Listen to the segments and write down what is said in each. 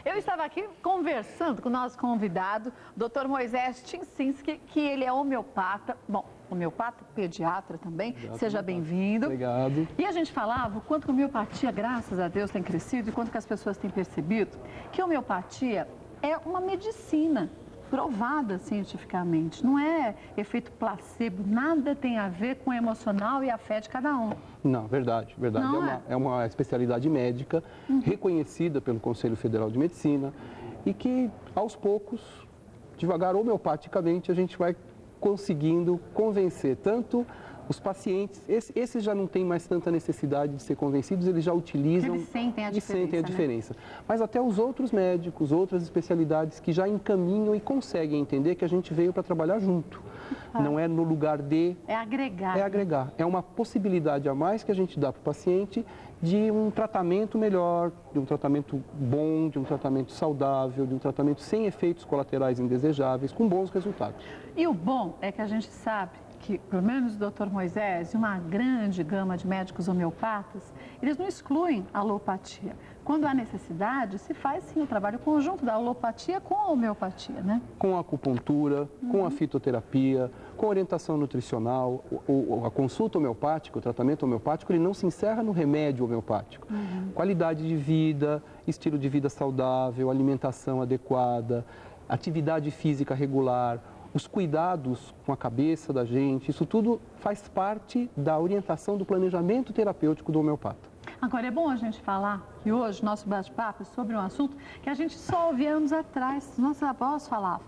Eu estava aqui conversando com o nosso convidado, Dr. Moisés Tincinski, que ele é homeopata, homeopata, pediatra também. Seja bem-vindo. Obrigado. E a gente falava o quanto que a homeopatia, graças a Deus, tem crescido e quanto que as pessoas têm percebido que a homeopatia é uma medicina provada cientificamente, não é efeito placebo, nada tem a ver com o emocional e a fé de cada um. Não, verdade. Não é uma especialidade médica reconhecida pelo Conselho Federal de Medicina e que, aos poucos, devagar, homeopaticamente, a gente vai conseguindo convencer tanto os pacientes, esses já não têm mais tanta necessidade de ser convencidos, eles já utilizam Eles sentem a e sentem a diferença. Né? Mas até os outros médicos, outras especialidades que já encaminham e conseguem entender que a gente veio para trabalhar junto. Não é no lugar de... É agregar. É agregar. É uma possibilidade a mais que a gente dá para o paciente de um tratamento melhor, de um tratamento bom, de um tratamento saudável, de um tratamento sem efeitos colaterais indesejáveis, com bons resultados. E o bom é que a gente sabe que, pelo menos o Dr. Moisés e uma grande gama de médicos homeopatas, eles não excluem a alopatia. Quando há necessidade, se faz sim o trabalho conjunto da alopatia com a homeopatia, né? Com a acupuntura, com a fitoterapia, com a orientação nutricional, a consulta homeopática, o tratamento homeopático, ele não se encerra no remédio homeopático. Qualidade de vida, estilo de vida saudável, alimentação adequada, atividade física regular, os cuidados com a cabeça da gente, isso tudo faz parte da orientação do planejamento terapêutico do homeopata. Agora, é bom a gente falar que hoje nosso bate-papo é sobre um assunto que a gente só ouvia anos atrás. Nossos avós falavam,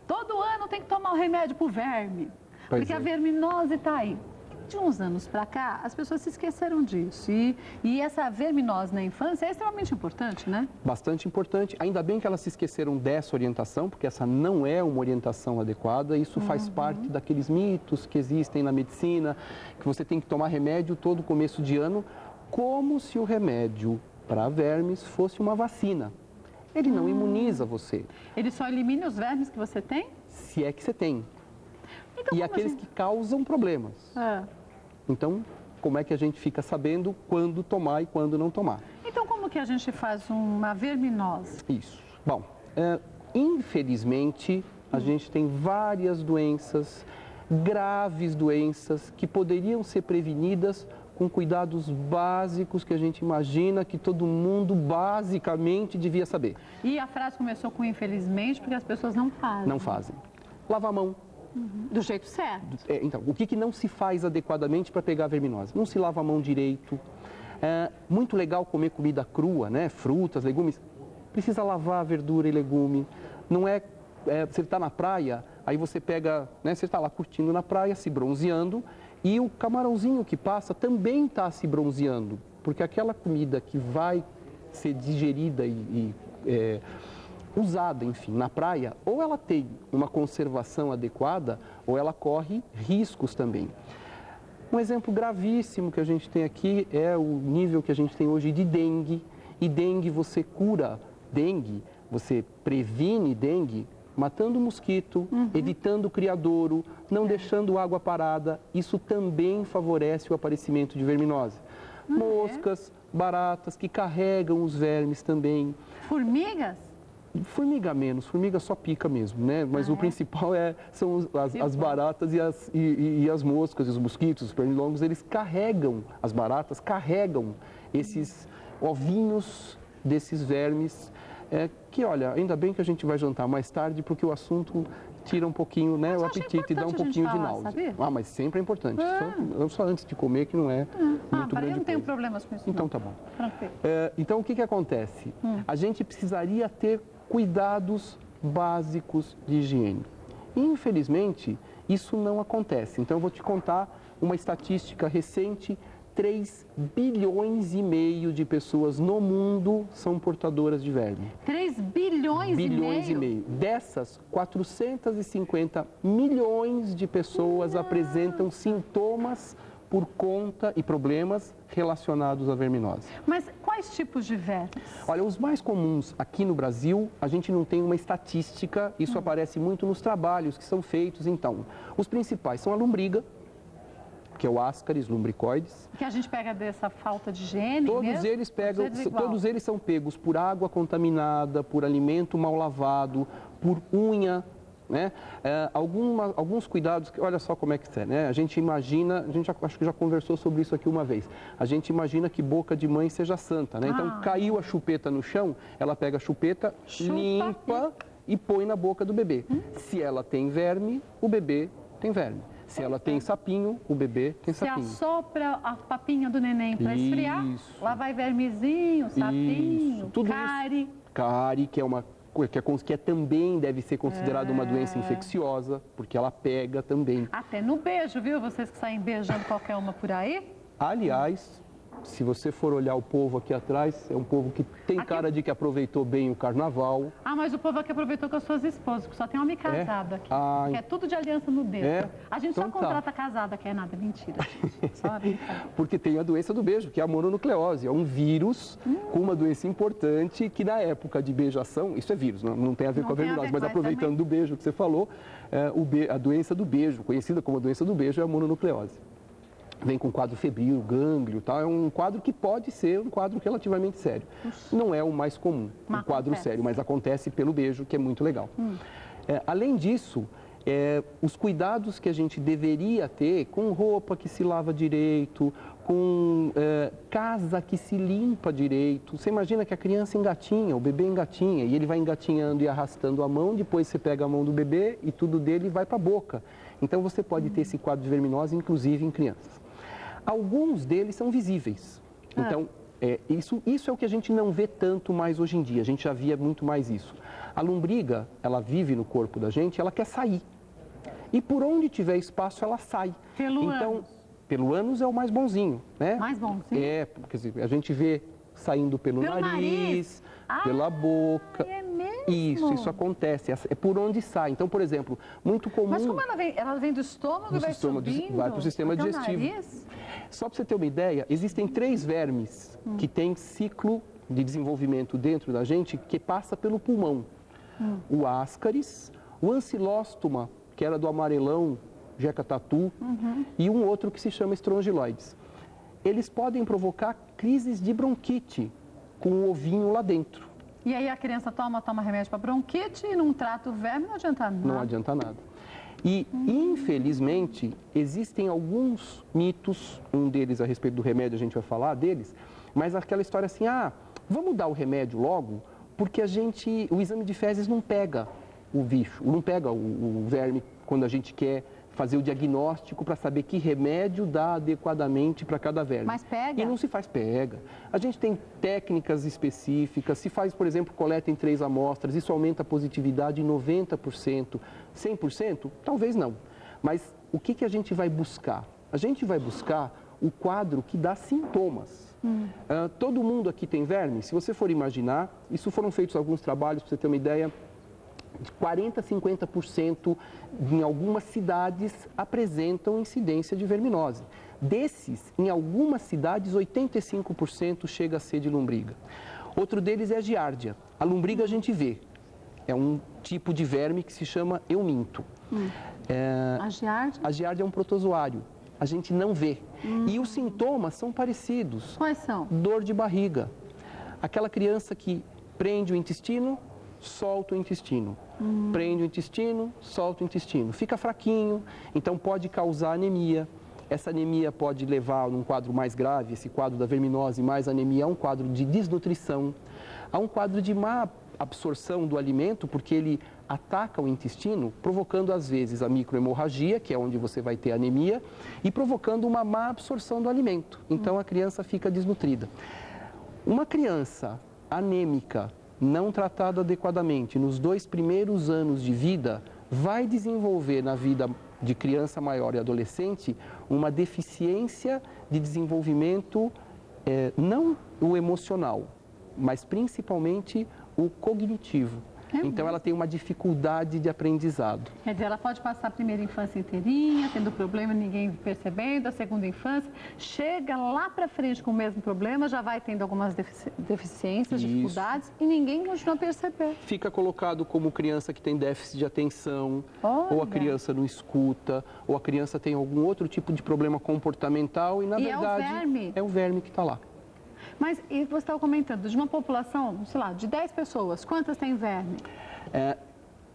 todo ano tem que tomar o remédio para o verme, porque a verminose está aí. De uns anos para cá, as pessoas se esqueceram disso. E essa verminose na infância é extremamente importante, né? Bastante importante. Ainda bem que elas se esqueceram dessa orientação, porque essa não é uma orientação adequada. Isso faz parte daqueles mitos que existem na medicina, que você tem que tomar remédio todo começo de ano, como se o remédio para vermes fosse uma vacina. Ele não imuniza você. Ele só elimina os vermes que você tem? Se é que você tem. Então, E aqueles que causam problemas. Então, como é que a gente fica sabendo quando tomar e quando não tomar? Então, como que a gente faz uma verminose? Isso. Bom, infelizmente, a gente tem várias doenças, graves doenças, que poderiam ser prevenidas com cuidados básicos que a gente imagina que todo mundo basicamente devia saber. E a frase começou com infelizmente porque as pessoas não fazem. Não fazem. Lavar a mão. Do jeito certo. Então, o que não se faz adequadamente para pegar a verminose? Não se lava a mão direito. É muito legal comer comida crua, né? Frutas, legumes. Precisa lavar a verdura e legume. Não você está na praia, aí você pega, né? Você está lá curtindo na praia, se bronzeando, e o camarãozinho que passa também está se bronzeando, porque aquela comida que vai ser digerida usada, enfim, na praia, ou ela tem uma conservação adequada, ou ela corre riscos também. Um exemplo gravíssimo que a gente tem aqui é o nível que a gente tem hoje de dengue. E dengue você cura dengue, você previne dengue matando o mosquito, evitando o criadouro, não deixando água parada. Isso também favorece o aparecimento de verminose. Moscas, baratas que carregam os vermes também. Formigas? Formiga menos, formiga só pica mesmo, né? Mas o principal são as baratas e as moscas, e os mosquitos, os pernilongos, eles carregam, as baratas carregam esses ovinhos desses vermes, que olha, ainda bem que a gente vai jantar mais tarde, porque o assunto tira um pouquinho, né, o apetite e dá um pouquinho de náusea. Sabia? Mas sempre é importante, só antes de comer que não é muito grande eu não tenho coisa. problemas com isso. Então não. tá bom. Tranquilo. Então o que acontece? A gente precisaria ter cuidados básicos de higiene. Infelizmente, isso não acontece. Então eu vou te contar uma estatística recente. 3 bilhões e meio de pessoas no mundo são portadoras de verme. 3 bilhões, e meio? Dessas, 450 milhões de pessoas apresentam sintomas por conta e problemas relacionados à verminose. Mas quais tipos de vermes? Olha, os mais comuns aqui no Brasil, a gente não tem uma estatística, isso aparece muito nos trabalhos que são feitos, então. Os principais são a lombriga, que é o Ascaris lumbricoides. Que a gente pega dessa falta de higiene Todos mesmo? todos eles são pegos por água contaminada, por alimento mal lavado, por unha, né? Alguns cuidados, olha só como é que é, né? A gente imagina, acho que já conversou sobre isso aqui uma vez, a gente imagina que boca de mãe seja santa, né? Então, caiu a chupeta no chão, ela pega a chupeta, limpa e põe na boca do bebê. Se ela tem verme, o bebê tem verme. Se ela tem sapinho, o bebê tem sapinho. Se assopra a papinha do neném para esfriar, lá vai vermezinho, sapinho, cárie. Cárie, que é uma coisa que também deve ser considerada uma doença infecciosa, porque ela pega também. Até no beijo, viu? Vocês que saem beijando qualquer uma por aí. Aliás, se você for olhar o povo aqui atrás, é um povo que tem cara de que aproveitou bem o carnaval. Ah, mas o povo aqui aproveitou com as suas esposas, porque só tem homem casado aqui. Que é tudo de aliança no dedo. A gente então só contrata casada, que é nada, mentira, gente. Só porque tem a doença do beijo, que é a mononucleose. É um vírus com uma doença importante que na época de beijação, isso é vírus, não tem a ver com a verminose, mas aproveitando do beijo que você falou, a doença do beijo, conhecida como a doença do beijo, é a mononucleose. Vem com quadro febril, gânglio, tal. É um quadro que pode ser um quadro relativamente sério. Não é o mais comum, um quadro sério, mas acontece pelo beijo, que é muito legal. Além disso, os cuidados que a gente deveria ter com roupa que se lava direito, com casa que se limpa direito. Você imagina que a criança engatinha, o bebê engatinha, e ele vai engatinhando e arrastando a mão, depois você pega a mão do bebê e tudo dele vai para a boca. Então você pode ter esse quadro de verminose, inclusive em crianças. Alguns deles são visíveis. Então, isso é o que a gente não vê tanto mais hoje em dia. A gente já via muito mais isso. A lombriga, ela vive no corpo da gente, ela quer sair. E por onde tiver espaço, ela sai. Pelo ânus é o mais bonzinho, né? Mais bonzinho? Quer dizer, a gente vê saindo pelo nariz, pela boca. É mesmo? Isso acontece. É por onde sai. Então, por exemplo, muito comum... Mas como ela vem? Ela vem do estômago e vai subindo? Vai para o sistema digestivo. Nariz? Só para você ter uma ideia, existem 3 vermes que têm ciclo de desenvolvimento dentro da gente que passa pelo pulmão. O Ascaris, o Ancilóstoma, que era do amarelão, jeca tatu, e um outro que se chama estrongiloides. Eles podem provocar crises de bronquite com o ovinho lá dentro. E aí a criança toma remédio para bronquite e não trata o verme, não adianta nada. Não adianta nada. E, infelizmente, existem alguns mitos, um deles a respeito do remédio, a gente vai falar deles, mas aquela história assim, vamos dar o remédio logo, porque o exame de fezes não pega o bicho, não pega o verme quando a gente quer fazer o diagnóstico para saber que remédio dá adequadamente para cada verme. Mas pega? E não se faz, pega. A gente tem técnicas específicas, se faz, por exemplo, coleta em 3 amostras, isso aumenta a positividade em 90%, 100%? Talvez não. Mas o que a gente vai buscar? A gente vai buscar o quadro que dá sintomas. Todo mundo aqui tem verme? Se você for imaginar, isso foram feitos alguns trabalhos, para você ter uma ideia, de 40% a 50% em algumas cidades apresentam incidência de verminose. Desses, em algumas cidades, 85% chega a ser de lombriga. Outro deles é a giardia. A lombriga a gente vê. É um tipo de verme que se chama euminto. A giardia? A giardia é um protozoário. A gente não vê. E os sintomas são parecidos. Quais são? Dor de barriga. Aquela criança que prende o intestino, solta o intestino. Prende o intestino, solta o intestino. Fica fraquinho, então pode causar anemia. Essa anemia pode levar num quadro mais grave, esse quadro da verminose mais anemia, a um quadro de desnutrição, a um quadro de má absorção do alimento, porque ele ataca o intestino, provocando às vezes a microhemorragia, que é onde você vai ter anemia, e provocando uma má absorção do alimento. Então a criança fica desnutrida. Uma criança anêmica, não tratada adequadamente nos 2 primeiros anos de vida, vai desenvolver na vida de criança maior e adolescente uma deficiência de desenvolvimento, não o emocional, mas principalmente o cognitivo. Então, ela tem uma dificuldade de aprendizado. Quer dizer, ela pode passar a primeira infância inteirinha, tendo problema, ninguém percebendo, a segunda infância, chega lá para frente com o mesmo problema, já vai tendo algumas deficiências, dificuldades, e ninguém continua a perceber. Fica colocado como criança que tem déficit de atenção, ou a criança não escuta, ou a criança tem algum outro tipo de problema comportamental, e na verdade é o verme que está lá. Mas e você estava comentando, de uma população, sei lá, de 10 pessoas, quantas tem verme?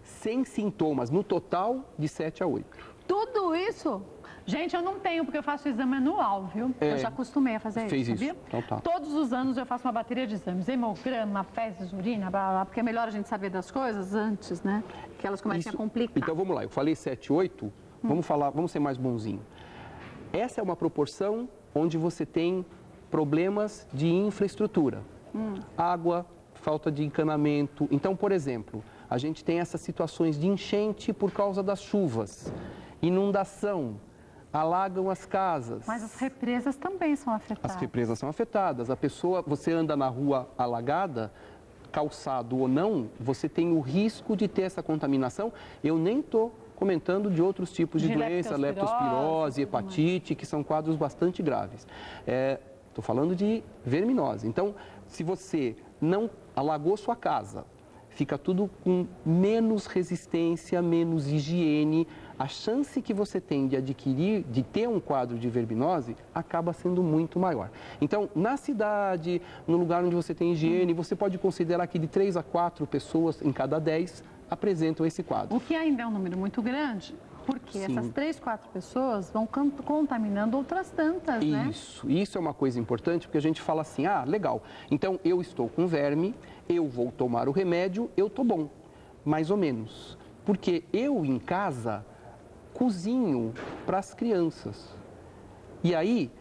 Sem sintomas, no total, de 7 a 8. Tudo isso? Gente, eu não tenho, porque eu faço exame anual, viu? Eu já acostumei a fazer isso, sabia? Então, tá. Todos os anos eu faço uma bateria de exames, hemograma, fezes, urina, blá, blá, blá, porque é melhor a gente saber das coisas antes, né? Que elas comecem a complicar. Então, vamos lá, eu falei 7, 8, vamos ser mais bonzinho. Essa é uma proporção onde você tem problemas de infraestrutura, água, falta de encanamento. Então, por exemplo, a gente tem essas situações de enchente por causa das chuvas, inundação, alagam as casas. Mas as represas também são afetadas. As represas são afetadas. A pessoa, você anda na rua alagada, calçado ou não, você tem o risco de ter essa contaminação. Eu nem estou comentando de outros tipos de doença, leptospirose, hepatite, que são quadros bastante graves. Estou falando de verminose. Então, se você não alagou sua casa, fica tudo com menos resistência, menos higiene, a chance que você tem de adquirir, de ter um quadro de verminose, acaba sendo muito maior. Então, na cidade, no lugar onde você tem higiene, você pode considerar que de 3 a 4 pessoas em cada 10 apresentam esse quadro. O que ainda é um número muito grande, porque essas 3, 4 pessoas vão contaminando outras tantas, né? Isso é uma coisa importante, porque a gente fala assim, legal, então eu estou com verme, eu vou tomar o remédio, eu estou bom, mais ou menos. Porque eu, em casa, cozinho para as crianças. E aí,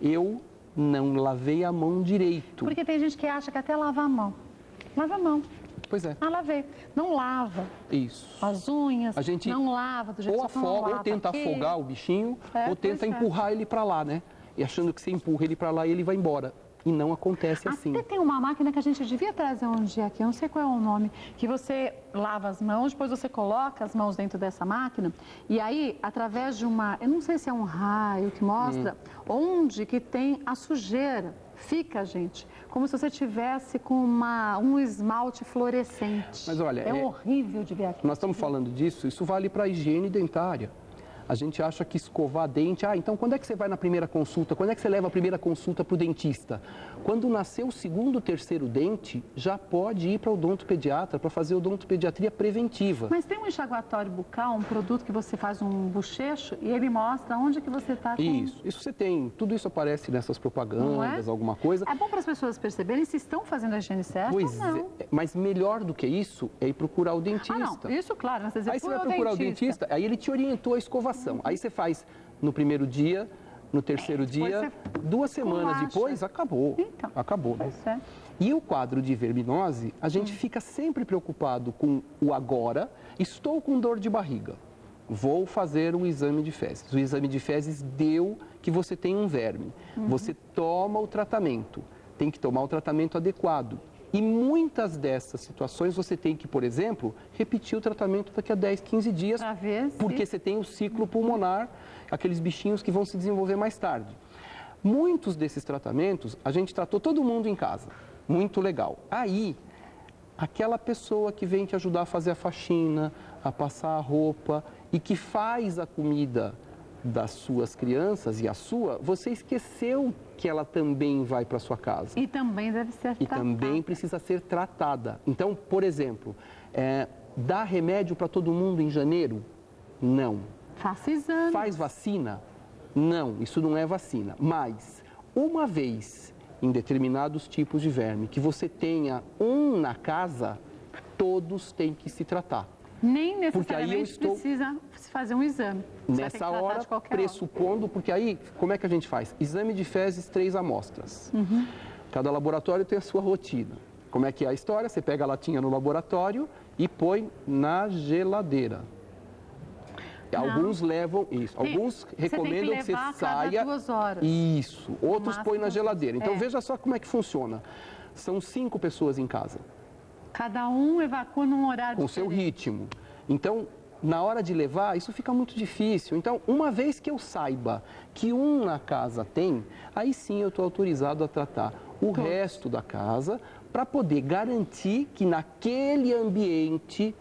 eu não lavei a mão direito. Porque tem gente que acha que até lava a mão. Lava a mão. Pois é. Lavei. Não lava. Isso. As unhas, a gente não lava do jeito que ou tenta afogar o bichinho, ou tenta empurrar ele para lá, né? E achando que você empurra ele para lá e ele vai embora. E não acontece assim. Até tem uma máquina que a gente devia trazer um dia aqui, eu não sei qual é o nome, que você lava as mãos, depois você coloca as mãos dentro dessa máquina, e aí, através de eu não sei se é um raio que mostra onde que tem a sujeira. Fica, gente, como se você tivesse com um esmalte fluorescente. Mas olha, é horrível de ver aqui. Nós estamos falando disso, isso vale para a higiene dentária. A gente acha que escovar dente... então quando é que você vai na primeira consulta? Quando é que você leva a primeira consulta para o dentista? Quando nascer o segundo, terceiro dente, já pode ir para o odontopediatra para fazer odontopediatria preventiva. Mas tem um enxaguatório bucal, um produto que você faz um bochecho e ele mostra onde que você está com... Isso você tem. Tudo isso aparece nessas propagandas, alguma coisa. É bom para as pessoas perceberem se estão fazendo a higiene certa ou não. Mas melhor do que isso é ir procurar o dentista. Não, isso claro. Aí você vai procurar o dentista, aí ele te orientou a escovação. Aí você faz no primeiro dia, no terceiro dia, 2 semanas depois, acabou. Então, acabou. E o quadro de verminose, a gente fica sempre preocupado com o agora. Estou com dor de barriga, vou fazer um exame de fezes. O exame de fezes deu que você tem um verme. Você toma o tratamento, tem que tomar o tratamento adequado. E muitas dessas situações você tem que, por exemplo, repetir o tratamento daqui a 10, 15 dias, porque você tem o ciclo pulmonar, aqueles bichinhos que vão se desenvolver mais tarde. Muitos desses tratamentos, a gente tratou todo mundo em casa, muito legal. Aí, aquela pessoa que vem te ajudar a fazer a faxina, a passar a roupa e que faz a comida das suas crianças e a sua, você esqueceu que ela também vai para sua casa. E também deve ser tratada. E também precisa ser tratada. Então, por exemplo, dá remédio para todo mundo em janeiro? Não. Faça exame. Faz vacina? Não, isso não é vacina. Mas, uma vez em determinados tipos de verme, que você tenha um na casa, todos têm que se tratar. Nem necessariamente precisa se fazer um exame. Nessa hora, pressupondo, porque aí, como é que a gente faz? Exame de fezes, 3 amostras. Cada laboratório tem a sua rotina. Como é que é a história? Você pega a latinha no laboratório e põe na geladeira. Alguns levam isso. Alguns recomendam que você saia. 2 horas. Isso. Outros põem na geladeira. Então, veja só como é que funciona. São 5 pessoas em casa. Cada um evacua num horário com o seu diferente. ritmo. Então, na hora de levar, isso fica muito difícil. Então, uma vez que eu saiba que um na casa tem, aí sim eu estou autorizado a tratar o resto da casa para poder garantir que naquele ambiente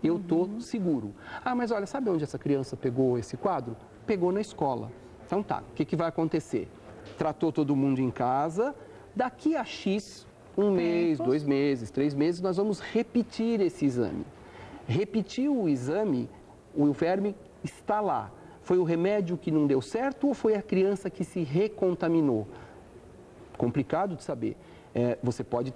eu estou seguro. Ah, mas olha, sabe onde essa criança pegou esse quadro? Pegou na escola. Então tá, o que vai acontecer? Tratou todo mundo em casa, daqui a X, um mês, 2 meses, 3 meses, nós vamos repetir esse exame. Repetiu o exame, o verme está lá. Foi o remédio que não deu certo ou foi a criança que se recontaminou? Complicado de saber. Você pode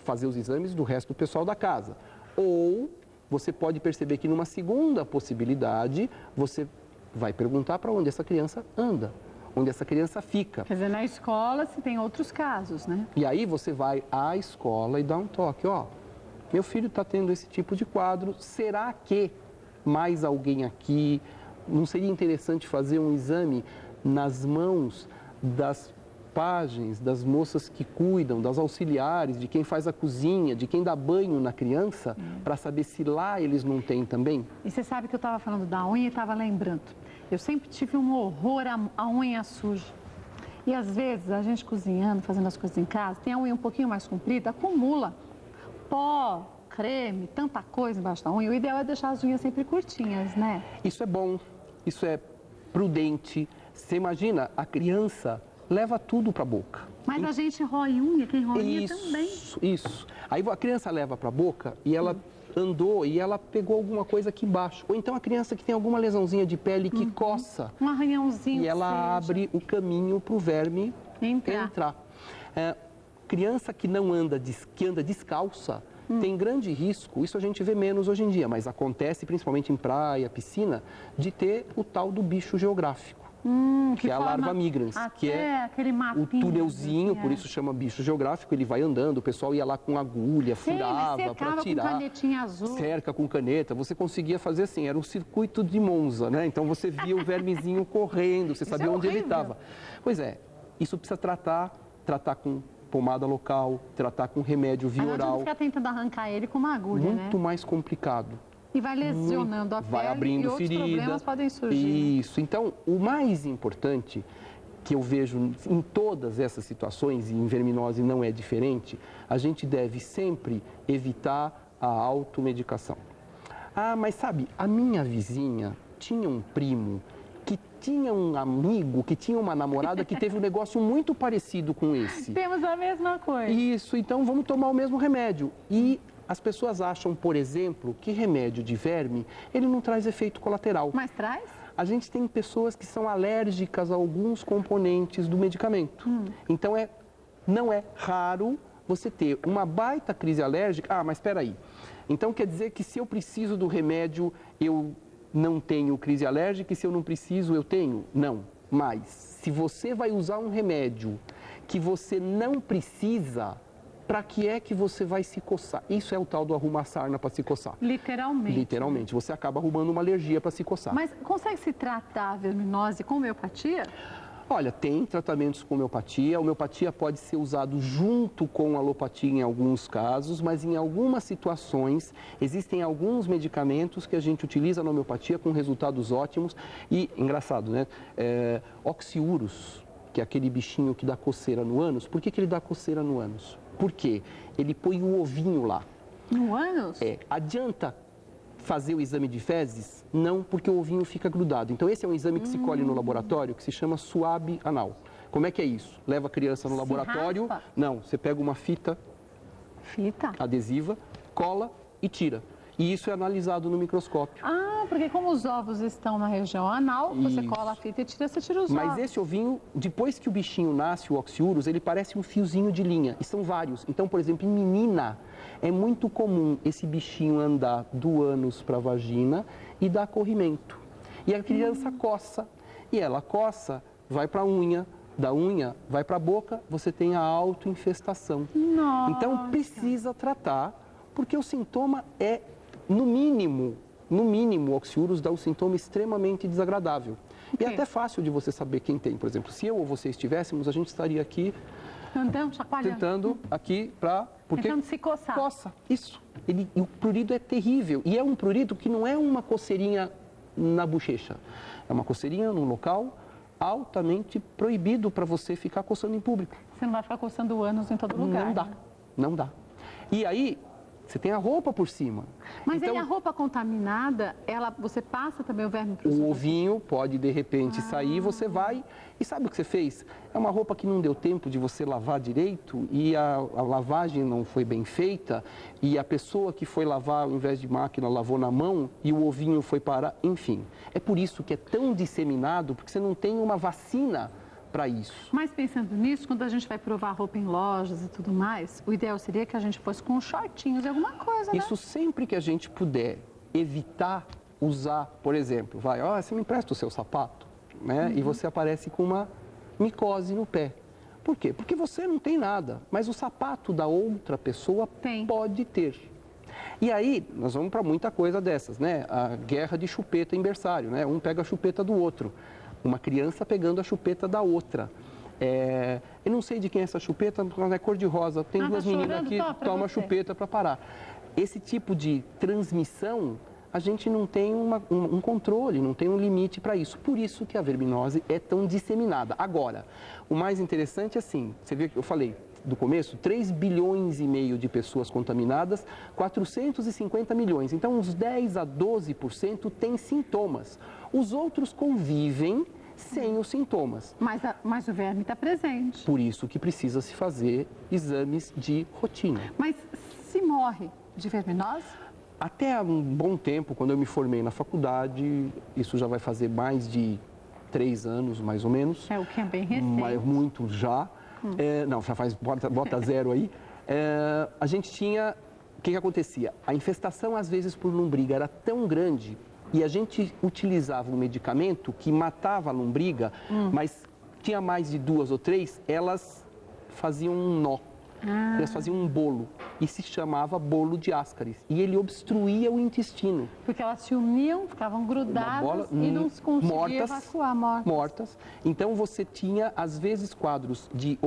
fazer os exames do resto do pessoal da casa. Ou você pode perceber que numa segunda possibilidade, você vai perguntar para onde essa criança anda, onde essa criança fica. Quer dizer, na escola se tem outros casos, né? E aí você vai à escola e dá um toque, ó. Meu filho está tendo esse tipo de quadro, será que mais alguém aqui? Não seria interessante fazer um exame nas mãos das pajens, das moças que cuidam, das auxiliares, de quem faz a cozinha, de quem dá banho na criança, para saber se lá eles não têm também? E você sabe que eu estava falando da unha e estava lembrando. Eu sempre tive um horror à unha suja. E às vezes a gente cozinhando, fazendo as coisas em casa, tem a unha um pouquinho mais comprida, acumula pó, creme, tanta coisa embaixo da unha. O ideal é deixar as unhas sempre curtinhas, né? Isso é bom, isso é prudente. Você imagina, a criança leva tudo para a boca. Mas a gente rói unha, quem rói unha também. Isso. Aí a criança leva para a boca e ela andou e ela pegou alguma coisa aqui embaixo. Ou então a criança que tem alguma lesãozinha de pele que coça. Um arranhãozinho. E ela abre o caminho para o verme entrar. Criança que não anda, que anda descalça, tem grande risco, isso a gente vê menos hoje em dia, mas acontece principalmente em praia, piscina, de ter o tal do bicho geográfico. Que é a larva migrans, que é aquele o túnelzinho, por isso chama bicho geográfico, ele vai andando, o pessoal ia lá com agulha, furava para tirar, com canetinha azul. cerca com caneta, você conseguia fazer assim, era um circuito de Monza, né? Então você via o vermezinho correndo, você sabia onde ele estava. Pois é, isso precisa tratar com pomada local, tratar com remédio via oral. Não adianta ficar tentando arrancar ele com uma agulha, muito mais complicado. E vai lesionando a vai pele abrindo e outros problemas podem surgir. Isso. Então, o mais importante que eu vejo em todas essas situações, e em verminose não é diferente, a gente deve sempre evitar a automedicação. Ah, mas sabe, a minha vizinha tinha um primo que tinha um amigo, que tinha uma namorada que teve um negócio muito parecido com esse. Temos a mesma coisa. Isso, então vamos tomar o mesmo remédio. E as pessoas acham, por exemplo, que remédio de verme, ele não traz efeito colateral. Mas traz? A gente tem pessoas que são alérgicas a alguns componentes do medicamento. Então, não é raro você ter uma baita crise alérgica. Ah, mas espera aí. Então, quer dizer que se eu preciso do remédio, eu não tenho crise alérgica e se eu não preciso, eu tenho? Não. Mas, se você vai usar um remédio que você não precisa, para que é que você vai se coçar? Isso é o tal do arrumar sarna para se coçar. Literalmente. Literalmente. Você acaba arrumando uma alergia para se coçar. Mas consegue se tratar a verminose com homeopatia? Olha, tem tratamentos com homeopatia. A homeopatia pode ser usado junto com a alopatia em alguns casos, mas em algumas situações existem alguns medicamentos que a gente utiliza na homeopatia com resultados ótimos. E, engraçado, né? Oxiurus, que é aquele bichinho que dá coceira no ânus. Por que ele dá coceira no ânus? Por quê? Ele põe o ovinho lá. No ânus? Adianta fazer o exame de fezes? Não, porque o ovinho fica grudado. Então, esse é um exame que se colhe no laboratório, que se chama suave anal. Como é que é isso? Leva a criança no laboratório. Raspa? Não, você pega uma fita adesiva, cola e tira. E isso é analisado no microscópio. Ah, porque como os ovos estão na região anal, você cola a fita e você tira os ovos. Mas esse ovinho, depois que o bichinho nasce, o oxiurus, ele parece um fiozinho de linha. E são vários. Então, por exemplo, em menina, é muito comum esse bichinho andar do ânus para a vagina e dar corrimento. E a criança coça. E ela coça, vai para a unha. Da unha, vai para a boca, você tem a autoinfestação. Nossa. Então, precisa tratar, porque o sintoma é, no mínimo, o oxiurus dá um sintoma extremamente desagradável. E é até fácil de você saber quem tem. Por exemplo, se eu ou você estivéssemos, a gente estaria aqui Andando, chacoalhando. Tentando aqui para... Tentando se coçar. Coça, isso. E o prurido é terrível. E é um prurido que não é uma coceirinha na bochecha. É uma coceirinha num local altamente proibido para você ficar coçando em público. Você não vai ficar coçando o ânus em todo lugar. Não dá, né? não dá. E aí, você tem a roupa por cima. Mas então, aí a roupa contaminada, você passa também o verme para o o ovinho pode, de repente, sair, você vai... E sabe o que você fez? É uma roupa que não deu tempo de você lavar direito e a lavagem não foi bem feita e a pessoa que foi lavar, ao invés de máquina, lavou na mão e o ovinho foi parar. Enfim, é por isso que é tão disseminado, porque você não tem uma vacina para isso. Mas pensando nisso, quando a gente vai provar roupa em lojas e tudo mais, o ideal seria que a gente fosse com shortinhos e alguma coisa, né? Isso sempre que a gente puder evitar usar, por exemplo, você me empresta o seu sapato, né? E você aparece com uma micose no pé. Por quê? Porque você não tem nada, mas o sapato da outra pessoa pode ter. E aí, nós vamos para muita coisa dessas, né? A guerra de chupeta em berçário, né? Um pega a chupeta do outro. Uma criança pegando a chupeta da outra. Eu não sei de quem é essa chupeta, mas é cor-de-rosa. Tem duas meninas aqui, toma chupeta para parar. Esse tipo de transmissão, a gente não tem um controle, não tem um limite para isso. Por isso que a verminose é tão disseminada. Agora, o mais interessante é assim, você vê que eu falei do começo, 3 bilhões e meio de pessoas contaminadas, 450 milhões. Então, uns 10 a 12% têm sintomas. Os outros convivem sem os sintomas. Mas o verme está presente. Por isso que precisa se fazer exames de rotina. Mas se morre de verminose? Até há um bom tempo, quando eu me formei na faculdade, isso já vai fazer mais de 3 anos, mais ou menos. É o que é bem recente. Mas muito já. Não, já faz, bota zero aí. A gente tinha... O que acontecia? A infestação, às vezes, por lombriga era tão grande e a gente utilizava um medicamento que matava a lombriga, mas tinha mais de 2 ou 3, elas faziam um nó. Elas faziam um bolo e se chamava bolo de Ascaris. E ele obstruía o intestino. Porque elas se uniam, ficavam grudadas e não se conseguia evacuar, mortas. Então você tinha, às vezes, quadros de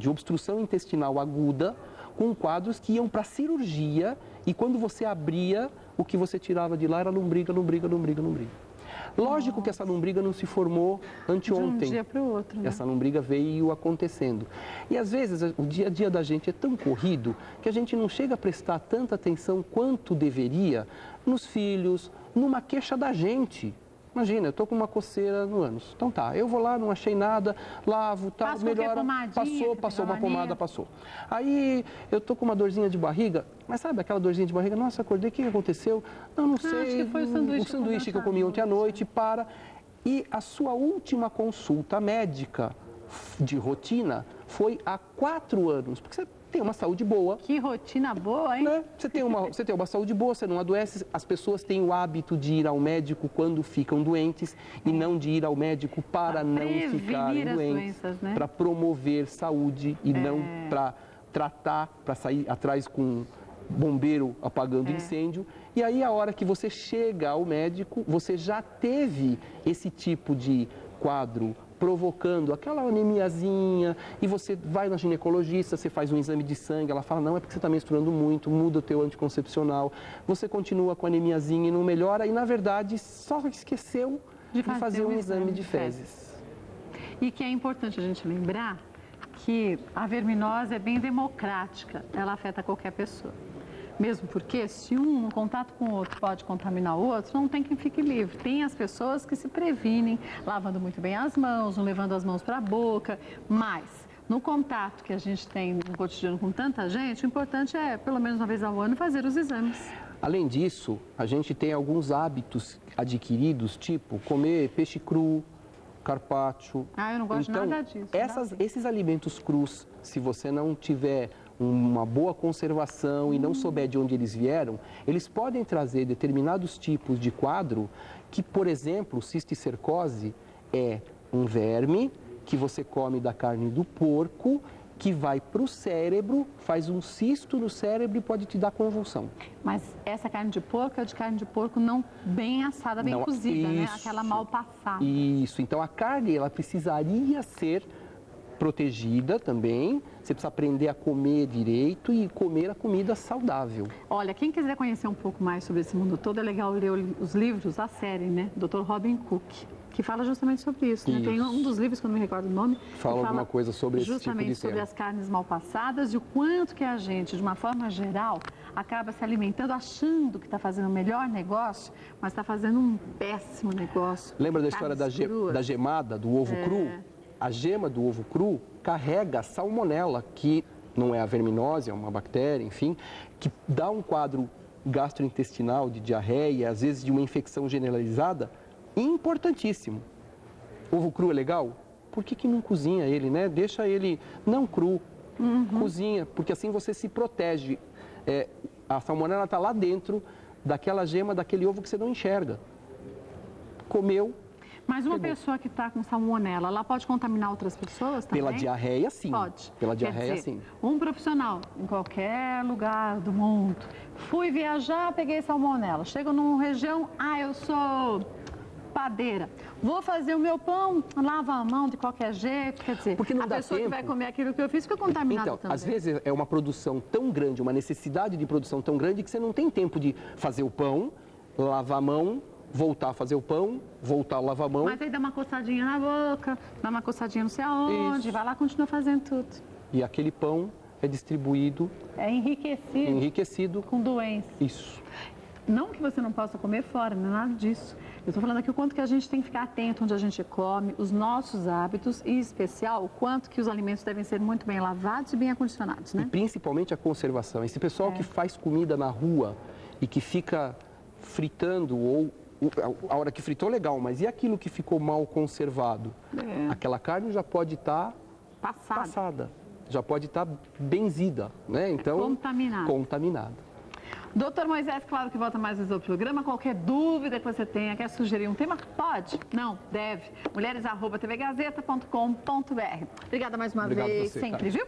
obstrução intestinal aguda, com quadros que iam para cirurgia e quando você abria, o que você tirava de lá era lombriga. Lógico que essa lombriga não se formou anteontem. De um dia para o outro, né? Essa lombriga veio acontecendo. E às vezes o dia a dia da gente é tão corrido que a gente não chega a prestar tanta atenção quanto deveria nos filhos, numa queixa da gente. Imagina, eu estou com uma coceira no ânus. Então tá, eu vou lá, não achei nada, lavo, tá, melhora, passou uma pomada, passou. Aí eu estou com uma dorzinha de barriga, mas sabe aquela dorzinha de barriga? Nossa, acordei, o que aconteceu? Não sei, acho que foi o sanduíche que eu comi ontem à noite, para. E a sua última consulta médica de rotina foi há 4 anos, porque você tem uma saúde boa. Que rotina boa, hein? Né? Você tem uma saúde boa, você não adoece. As pessoas têm o hábito de ir ao médico quando ficam doentes e não de ir ao médico para não ficarem doentes, né? Para promover saúde e não para tratar, para sair atrás com bombeiro apagando incêndio. E aí, a hora que você chega ao médico, você já teve esse tipo de quadro provocando aquela anemiazinha, e você vai na ginecologista, você faz um exame de sangue, ela fala, não, é porque você está menstruando muito, muda o teu anticoncepcional, você continua com a anemiazinha e não melhora, e na verdade só esqueceu de fazer um exame de fezes. E que é importante a gente lembrar que a verminose é bem democrática, ela afeta qualquer pessoa. Mesmo porque, se um no contato com o outro pode contaminar o outro, não tem quem fique livre. Tem as pessoas que se previnem, lavando muito bem as mãos, não levando as mãos para a boca, mas no contato que a gente tem no cotidiano com tanta gente, o importante é, pelo menos uma vez ao ano, fazer os exames. Além disso, a gente tem alguns hábitos adquiridos, tipo comer peixe cru, carpaccio. Eu não gosto nada disso. Esses alimentos crus, se você não tiver uma boa conservação e não souber de onde eles vieram, eles podem trazer determinados tipos de quadro que, por exemplo, cisticercose é um verme que você come da carne do porco, que vai para o cérebro, faz um cisto no cérebro e pode te dar convulsão. Mas essa carne de porco é de carne de porco não bem assada, bem cozida, né? Aquela mal passada. Isso, então a carne ela precisaria ser protegida também, você precisa aprender a comer direito e comer a comida saudável. Olha, quem quiser conhecer um pouco mais sobre esse mundo todo, é legal ler os livros, a série, né? Dr. Robin Cook, que fala justamente sobre isso, né? Tem um dos livros, que eu não me recordo o nome, fala alguma coisa sobre esse tipo de tema. justamente sobre as carnes mal passadas e o quanto que a gente, de uma forma geral, acaba se alimentando achando que está fazendo o melhor negócio, mas está fazendo um péssimo negócio. Lembra da história da gemada, do ovo cru? A gema do ovo cru carrega a salmonela, que não é a verminose, é uma bactéria, enfim, que dá um quadro gastrointestinal de diarreia, às vezes de uma infecção generalizada, importantíssimo. Ovo cru é legal? Por que não cozinha ele, né? Deixa ele não cru, cozinha, porque assim você se protege. A salmonela está lá dentro daquela gema, daquele ovo que você não enxerga. Comeu. Mas uma pessoa que está com salmonela, ela pode contaminar outras pessoas também? Pela diarreia, sim. Pode. Pela diarreia, sim. Um profissional, em qualquer lugar do mundo, fui viajar, peguei salmonela. Chego numa região, eu sou padeira. Vou fazer o meu pão, lava a mão de qualquer jeito, quer dizer, porque não dá pessoa tempo. que vai comer aquilo que eu fiz fica contaminada também. Às vezes é uma produção tão grande, uma necessidade de produção tão grande que você não tem tempo de fazer o pão, lavar a mão, voltar a fazer o pão, voltar a lavar a mão. Mas aí dá uma coçadinha na boca, dá uma coçadinha não sei aonde, Isso. vai lá e continua fazendo tudo. E aquele pão é distribuído... É enriquecido. Com doenças. Isso. Não que você não possa comer fora, não é nada disso. Eu estou falando aqui o quanto que a gente tem que ficar atento onde a gente come, os nossos hábitos e, em especial, o quanto que os alimentos devem ser muito bem lavados e bem acondicionados, né? E principalmente a conservação. Esse pessoal que faz comida na rua e que fica fritando ou... A hora que fritou, legal, mas e aquilo que ficou mal conservado? Aquela carne já pode estar passada, já pode estar benzida, né? Então, contaminada. Doutor Moisés, claro que volta mais vezes ao programa. Qualquer dúvida que você tenha, quer sugerir um tema? Pode? Não? Deve. mulheres@tvgazeta.com.br. Obrigada mais uma vez, você, sempre, cara. viu?